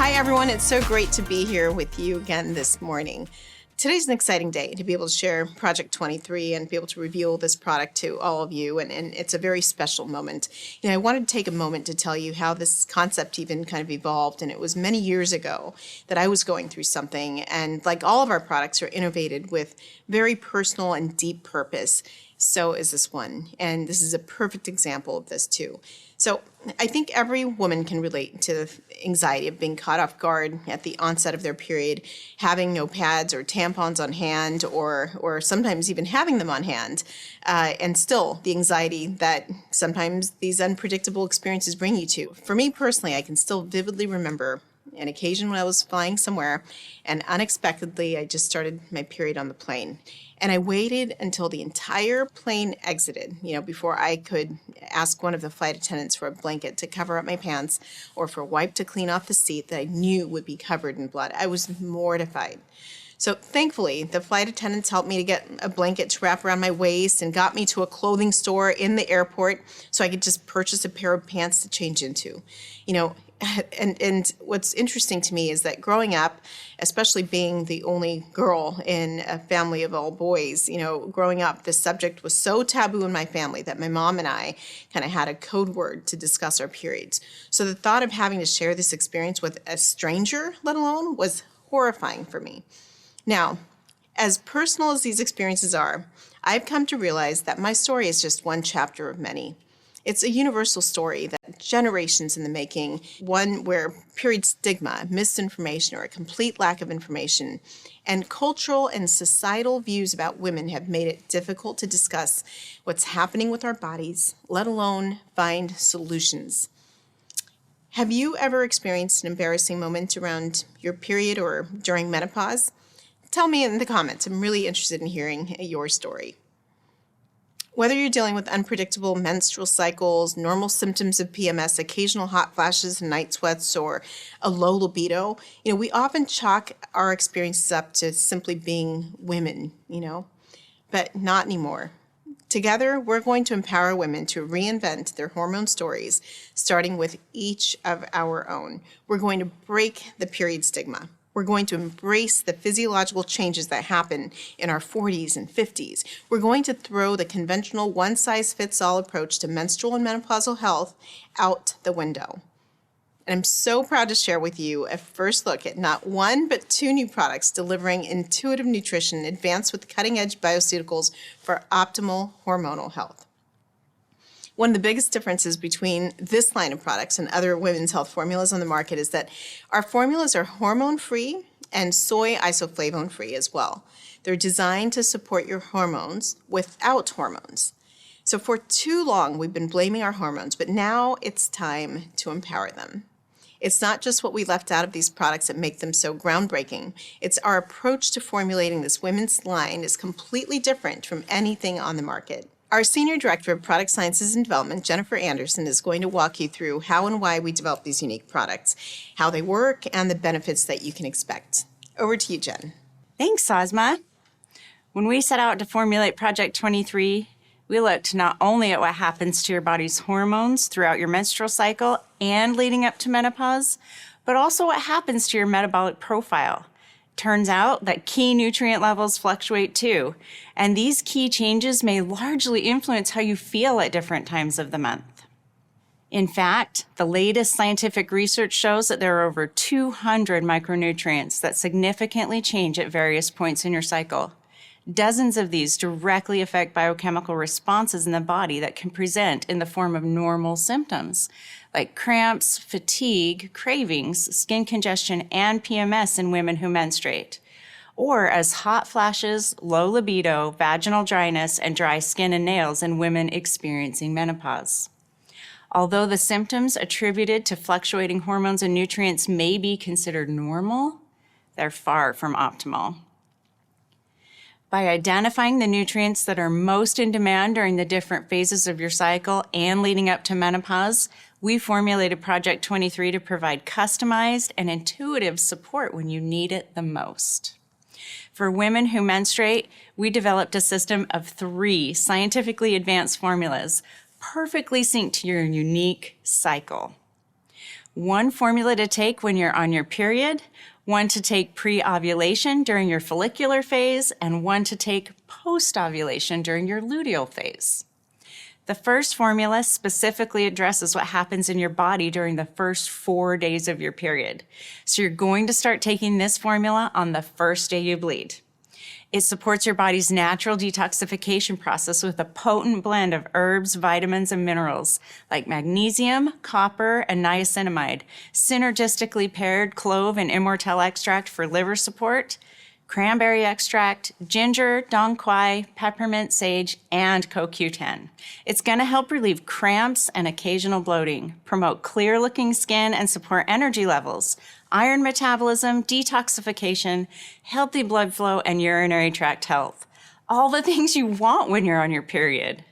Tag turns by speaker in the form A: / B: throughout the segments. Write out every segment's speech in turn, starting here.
A: Hi, everyone. It's so great to be here with you again this morning. Today's an exciting day to be able to share Project 23 and be able to reveal this product to all of you, and it's a very special moment. I wanted to take a moment to tell you how this concept even kind of evolved, and it was many years ago that I was going through something, and like all of our products are innovated with very personal and deep purpose. So is this one, and this is a perfect example of this too. So I think every woman can relate to the anxiety of being caught off guard at the onset of their period, having no pads or tampons on hand, or sometimes even having them on hand, and still the anxiety that sometimes these unpredictable experiences bring you to. For me personally, I can still vividly remember an occasion when I was flying somewhere, and unexpectedly I just started my period on the plane. And I waited until the entire plane exited, before I could ask one of the flight attendants for a blanket to cover up my pants or for a wipe to clean off the seat that I knew would be covered in blood. I was mortified. So thankfully, the flight attendants helped me to get a blanket to wrap around my waist and got me to a clothing store in the airport so I could just purchase a pair of pants to change into. And what's interesting to me is that growing up, especially being the only girl in a family of all boys, growing up, this subject was so taboo in my family that my mom and I kind of had a code word to discuss our periods. So the thought of having to share this experience with a stranger, let alone, was horrifying for me. Now, as personal as these experiences are, I've come to realize that my story is just one chapter of many. It's a universal story that generations in the making, one where period stigma, misinformation, or a complete lack of information, and cultural and societal views about women have made it difficult to discuss what's happening with our bodies, let alone find solutions. Have you ever experienced an embarrassing moment around your period or during menopause? Tell me in the comments. I'm really interested in hearing your story. Whether you're dealing with unpredictable menstrual cycles, normal symptoms of PMS, occasional hot flashes and night sweats, or a low libido, we often chalk our experiences up to simply being women, but not anymore. Together, we're going to empower women to reinvent their hormone stories, starting with each of our own. We're going to break the period stigma. We're going to embrace the physiological changes that happen in our 40s and 50s. We're going to throw the conventional one-size-fits-all approach to menstrual and menopausal health out the window. And I'm so proud to share with you a first look at not one, but two new products delivering intuitive nutrition advanced with cutting-edge bioceuticals for optimal hormonal health. One of the biggest differences between this line of products and other women's health formulas on the market is that our formulas are hormone-free and soy isoflavone-free as well. They're designed to support your hormones without hormones. So for too long, we've been blaming our hormones, but now it's time to empower them. It's not just what we left out of these products that make them so groundbreaking. It's our approach to formulating this women's line is completely different from anything on the market. Our Senior Director of Product Sciences and Development, Jennifer Anderson, is going to walk you through how and why we develop these unique products, how they work, and the benefits that you can expect. Over to you, Jen.
B: Thanks, Ozma. When we set out to formulate Project 23, we looked not only at what happens to your body's hormones throughout your menstrual cycle and leading up to menopause, but also what happens to your metabolic profile. Turns out that key nutrient levels fluctuate too, and these key changes may largely influence how you feel at different times of the month. In fact, the latest scientific research shows that there are over 200 micronutrients that significantly change at various points in your cycle. Dozens of these directly affect biochemical responses in the body that can present in the form of normal symptoms, like cramps, fatigue, cravings, skin congestion, and PMS in women who menstruate, or as hot flashes, low libido, vaginal dryness, and dry skin and nails in women experiencing menopause. Although the symptoms attributed to fluctuating hormones and nutrients may be considered normal, they're far from optimal. By identifying the nutrients that are most in demand during the different phases of your cycle and leading up to menopause, we formulated Project 23 to provide customized and intuitive support when you need it the most. For women who menstruate, we developed a system of 3 scientifically advanced formulas, perfectly synced to your unique cycle. One formula to take when you're on your period, one to take pre-ovulation during your follicular phase, and one to take post-ovulation during your luteal phase. The first formula specifically addresses what happens in your body during the first 4 days of your period. So you're going to start taking this formula on the first day you bleed. It supports your body's natural detoxification process with a potent blend of herbs, vitamins, and minerals like magnesium, copper, and niacinamide, synergistically paired clove and immortelle extract for liver support, cranberry extract, ginger, dong quai, peppermint, sage, and CoQ10. It's going to help relieve cramps and occasional bloating, promote clear-looking skin, and support energy levels, iron metabolism, detoxification, healthy blood flow, and urinary tract health. All the things you want when you're on your period.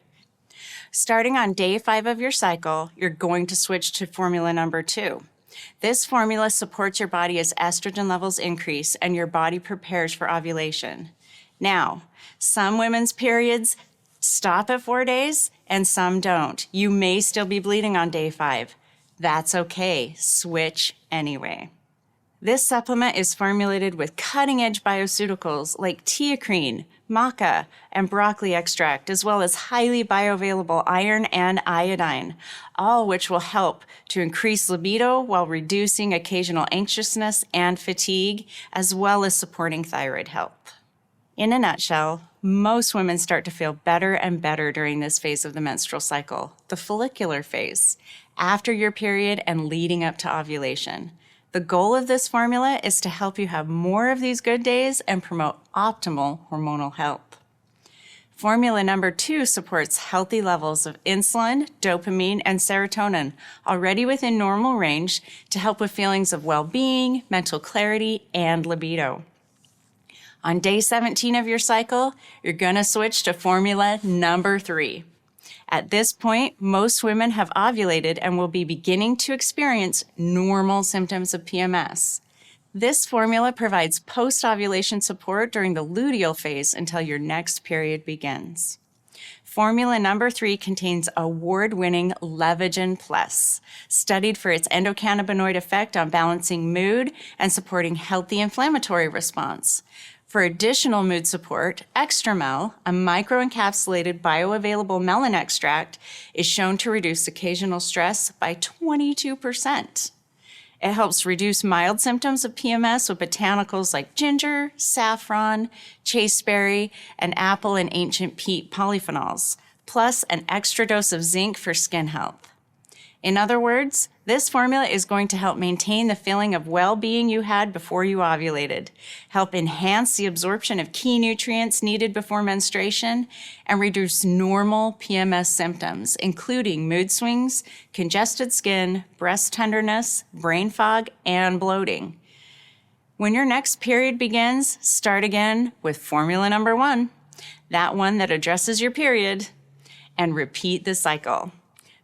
B: Starting on day 5 of your cycle, you're going to switch to formula number 2. This formula supports your body as estrogen levels increase and your body prepares for ovulation. Now, some women's periods stop at 4 days and some don't. You may still be bleeding on day 5. That's okay. Switch anyway. This supplement is formulated with cutting-edge bioceuticals like teacrine, maca, and broccoli extract, as well as highly bioavailable iron and iodine, all which will help to increase libido while reducing occasional anxiousness and fatigue, as well as supporting thyroid health. In a nutshell, most women start to feel better and better during this phase of the menstrual cycle, the follicular phase, after your period and leading up to ovulation. The goal of this formula is to help you have more of these good days and promote optimal hormonal health. Formula number 2 supports healthy levels of insulin, dopamine, and serotonin, already within normal range, to help with feelings of well-being, mental clarity, and libido. On day 17 of your cycle, you're going to switch to formula number 3. At this point, most women have ovulated and will be beginning to experience normal symptoms of PMS. This formula provides post-ovulation support during the luteal phase until your next period begins. Formula number 3 contains award-winning Levagen Plus, studied for its endocannabinoid effect on balancing mood and supporting healthy inflammatory response. For additional mood support, Extramel, a microencapsulated bioavailable melon extract, is shown to reduce occasional stress by 22%. It helps reduce mild symptoms of PMS with botanicals like ginger, saffron, chasteberry, and apple and ancient peat polyphenols, plus an extra dose of zinc for skin health. In other words, this formula is going to help maintain the feeling of well-being you had before you ovulated, help enhance the absorption of key nutrients needed before menstruation, and reduce normal PMS symptoms, including mood swings, congested skin, breast tenderness, brain fog, and bloating. When your next period begins, start again with formula number 1, that one that addresses your period, and repeat the cycle.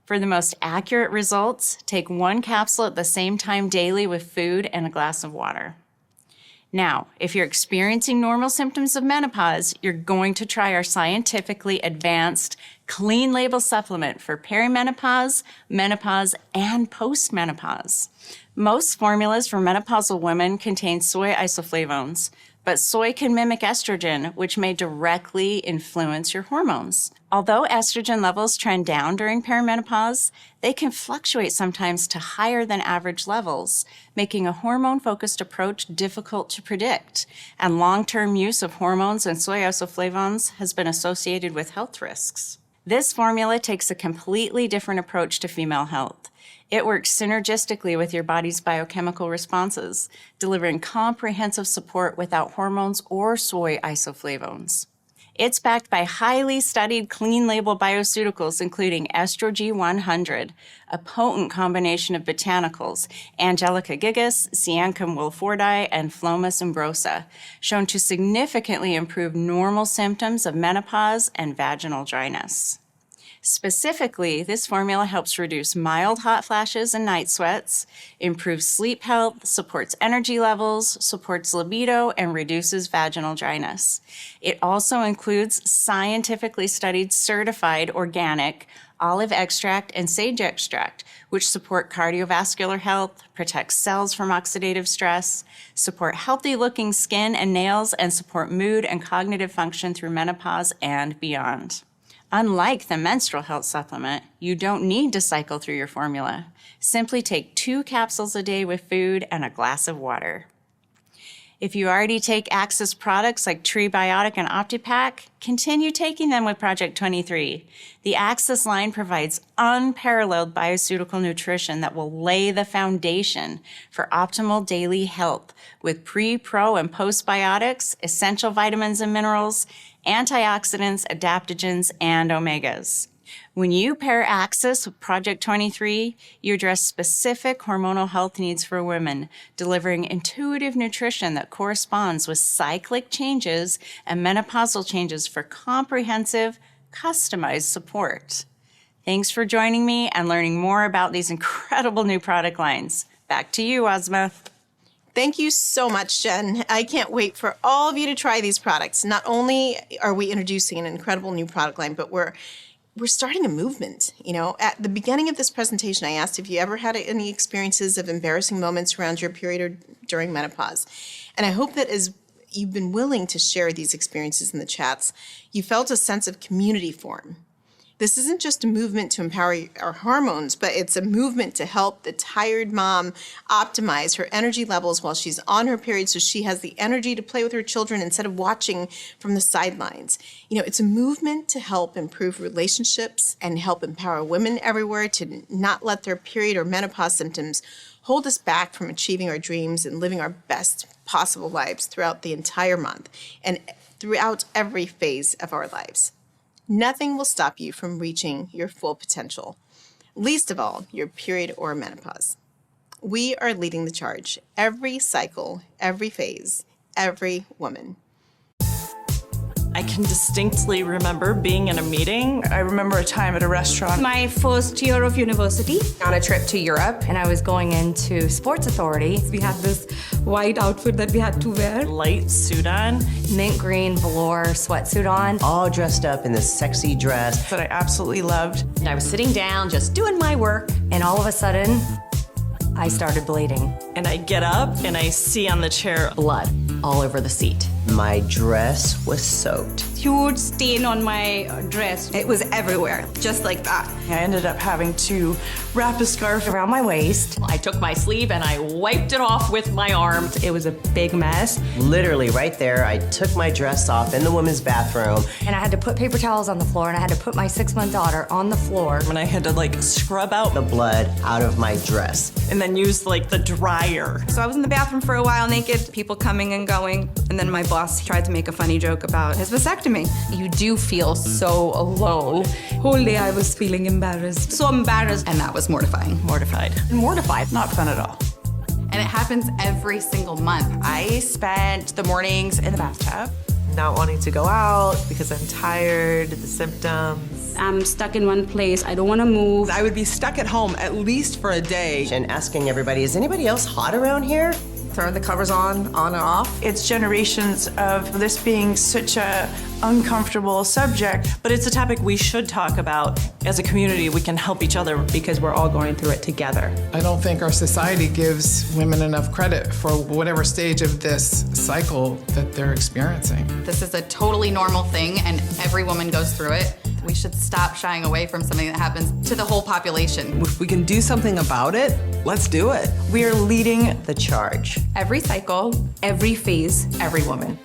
B: For the most accurate results, take 1 capsule at the same time daily with food and a glass of water. Now, if you're experiencing normal symptoms of menopause, you're going to try our scientifically advanced clean label supplement for perimenopause, menopause, and postmenopause. Most formulas for menopausal women contain soy isoflavones, but soy can mimic estrogen, which may directly influence your hormones. Although estrogen levels trend down during perimenopause, they can fluctuate sometimes to higher than average levels, making a hormone-focused approach difficult to predict, and long-term use of hormones and soy isoflavones has been associated with health risks. This formula takes a completely different approach to female health. It works synergistically with your body's biochemical responses, delivering comprehensive support without hormones or soy isoflavones. It's backed by highly studied clean label bioceuticals, including Estrogen 100, a potent combination of botanicals, Angelica gigas, Siancum wilfordi, and Phlomis umbrosa, shown to significantly improve normal symptoms of menopause and vaginal dryness. Specifically, this formula helps reduce mild hot flashes and night sweats, improves sleep health, supports energy levels, supports libido, and reduces vaginal dryness. It also includes scientifically studied, certified, organic, olive extract, and sage extract, which support cardiovascular health, protect cells from oxidative stress, support healthy-looking skin and nails, and support mood and cognitive function through menopause and beyond. Unlike the menstrual health supplement, you don't need to cycle through your formula. Simply take 2 capsules a day with food and a glass of water. If you already take Access products like Tree Biotic and OptiPack, continue taking them with Project 23. The Access line provides unparalleled bioceutical nutrition that will lay the foundation for optimal daily health with pre, pro, and postbiotics, essential vitamins and minerals, antioxidants, adaptogens, and omegas. When you pair Access with Project 23, you address specific hormonal health needs for women, delivering intuitive nutrition that corresponds with cyclic changes and menopausal changes for comprehensive, customized support. Thanks for joining me and learning more about these incredible new product lines. Back to you, Ozma.
A: Thank you so much, Jen. I can't wait for all of you to try these products. Not only are we introducing an incredible new product line, but we're starting a movement. You know, at the beginning of this presentation, I asked if you ever had any experiences of embarrassing moments around your period or during menopause. And I hope that as you've been willing to share these experiences in the chats, you felt a sense of community form. This isn't just a movement to empower our hormones, but it's a movement to help the tired mom optimize her energy levels while she's on her period so she has the energy to play with her children instead of watching from the sidelines. You know, it's a movement to help improve relationships and help empower women everywhere to not let their period or menopause symptoms hold us back from achieving our dreams and living our best possible lives throughout the entire month and throughout every phase of our lives. Nothing will stop you from reaching your full potential, least of all your period or menopause. We are leading the charge every cycle, every phase, every woman.
C: I can distinctly remember being in a meeting.
D: I remember a time at a restaurant.
E: My first year of university.
F: On a trip to Europe, and I was going into Sports Authority.
E: We had this white outfit that we had to wear.
C: Light suit on.
F: Mint green velour sweatsuit on.
G: All dressed up in this sexy dress
D: That I absolutely loved.
H: And I was sitting down, just doing my work.
F: And all of a sudden, I started bleeding.
C: And I get up and I see on the chair
H: Blood all over the seat.
G: My dress was soaked.
E: Huge stain on my dress.
I: It was everywhere, just like that.
D: I ended up having to wrap a scarf
F: Around my waist.
H: I took my sleeve and I wiped it off with my arm.
I: It was a big mess.
G: Literally right there, I took my dress off in the women's bathroom.
F: And I had to put paper towels on the floor, and I had to put my 6-month daughter on the floor.
C: and I had to like scrub out
G: The blood out of my dress.
C: and then use like the dryer.
I: So I was in the bathroom for a while naked, people coming and going, and then my boss tried to make a funny joke about his vasectomy.
J: You do feel so alone.
E: Whole day I was feeling embarrassed.
I: So embarrassed, and that was mortifying.
C: Mortified.
H: Mortified.
D: Not fun at all.
J: And it happens every single month.
K: I spent the mornings in the bathtub, not wanting to go out because I'm tired, the symptoms.
E: I'm stuck in one place. I don't want to move.
K: I would be stuck at home at least for a day.
G: And asking everybody, is anybody else hot around here?
K: Turn the covers on and off.
D: It's generations of this being such a uncomfortable subject.
C: But it's a topic we should talk about. As a community, we can help each other.
I: Because we're all going through it together.
L: I don't think our society gives women enough credit for whatever stage of this cycle that they're experiencing.
J: This is a totally normal thing, and every woman goes through it. We should stop shying away from something that happens to the whole population.
K: If we can do something about it, let's do it.
D: We are leading
G: The charge.
E: Every cycle, every phase,
J: Every woman.